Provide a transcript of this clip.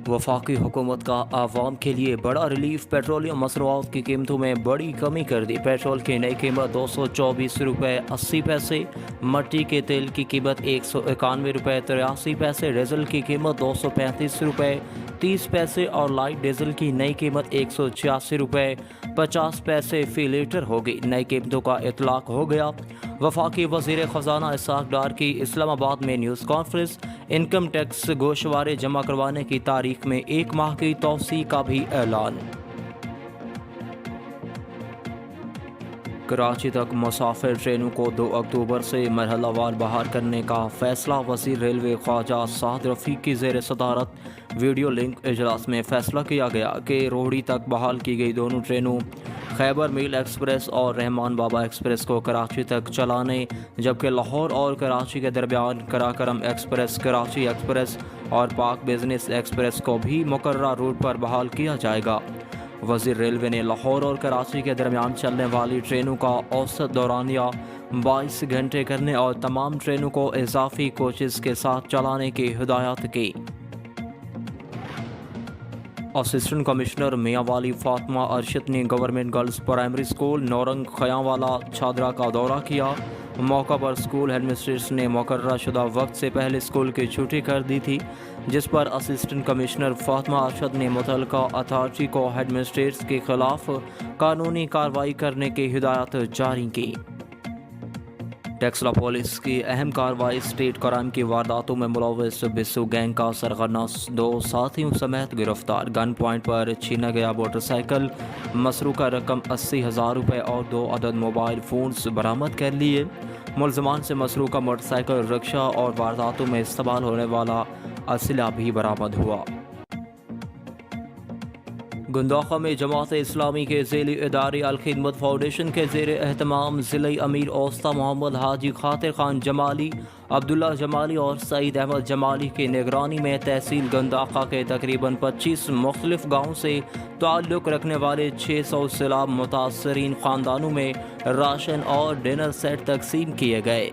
वफाकी हुकूमत का आवाम के लिए बड़ा रिलीफ। पेट्रोलियम मसरूआत की कीमतों में बड़ी कमी कर दी। पेट्रोल की नई कीमत 224 रुपये 80 पैसे, मट्टी के तेल की कीमत 191 रुपये 83 पैसे, डीजल की कीमत 235 रुपये 30 पैसे और लाइट डीजल की नई कीमत 186 रुपये 50 पैसे फी लीटर होगी। नई कीमतों का इतलाक हो गया। वफाकी वज़ीर ख़जाना इसहाक़ डार की इस्लामाबाद में न्यूज़ कॉन्फ्रेंस। इनकम टैक्स गोशवारे जमा करवाने की तारीख में 1 माह की तौसी का भी ऐलान। कराची तक मुसाफिर ट्रेनों को 2 अक्टूबर से मरहलावार बहाल करने का फैसला। वज़ीर रेलवे ख्वाजा साद रफ़ीक की ज़ेर सदारत वीडियो लिंक इजलास में फैसला किया गया कि रोहड़ी तक बहाल की गई दोनों ट्रेनों खैबर मेल एक्सप्रेस और रहमान बाबा एक्सप्रेस को कराची तक चलाने, जबकि लाहौर और कराची के दरमियान कराकरम एक्सप्रेस, कराची एक्सप्रेस और पाक बिजनेस एक्सप्रेस को भी मुकर्रर रूट पर बहाल किया जाएगा। वज़ीर रेलवे ने लाहौर और कराची के दरमियान चलने वाली ट्रेनों का औसत दौरानिया 22 घंटे करने और तमाम ट्रेनों को इजाफी कोचेस के साथ चलाने की हिदायत की। असिस्टेंट कमिश्नर मियांवाली फातिमा अरशद ने government girls primary school Naurang Khayawala Chhadra का दौरा किया। मौका पर स्कूल हेडमिस्ट्रेस ने मुकर्रर शुदा वक्त से पहले स्कूल की छुट्टी कर दी थी, जिस पर असिस्टेंट कमिश्नर फातिमा अरशद ने मुतल्लिका अथॉरिटी को हेडमिस्ट्रेस के खिलाफ कानूनी कार्रवाई करने की हिदायत जारी की। टेक्सला पुलिस की अहम कार्रवाई। स्टेट क्राइम की वारदातों में मुलव्वस बिस्सू गैंग का सरगना 2 साथियों समेत गिरफ्तार। गन पॉइंट पर छीना गया मोटरसाइकिल, मसरूका रकम 80,000 रुपये और 2 अदद मोबाइल फ़ोन्स बरामद कर लिए। मुलजमान से मसरूका मोटरसाइकिल, रिक्शा और वारदातों में इस्तेमाल होने वाला असला भी बरामद हुआ। गुंदाखा में जमात इस्लामी के ज़ेली इदारे अल खिदमत फाउंडेशन के ज़ेर एहतमाम ज़िले अमीर औस्ता मोहम्मद हाजी खातिर खान जमाली, अब्दुल्ला जमाली और सईद अहमद जमाली की निगरानी में तहसील गुंदाखा के तकरीबन 25 मुख्तलिफ गाँव से ताल्लुक़ रखने वाले 600 सैलाब मुतासरीन ख़ानदानों में राशन और डिनर सेट तकसीम किए गए।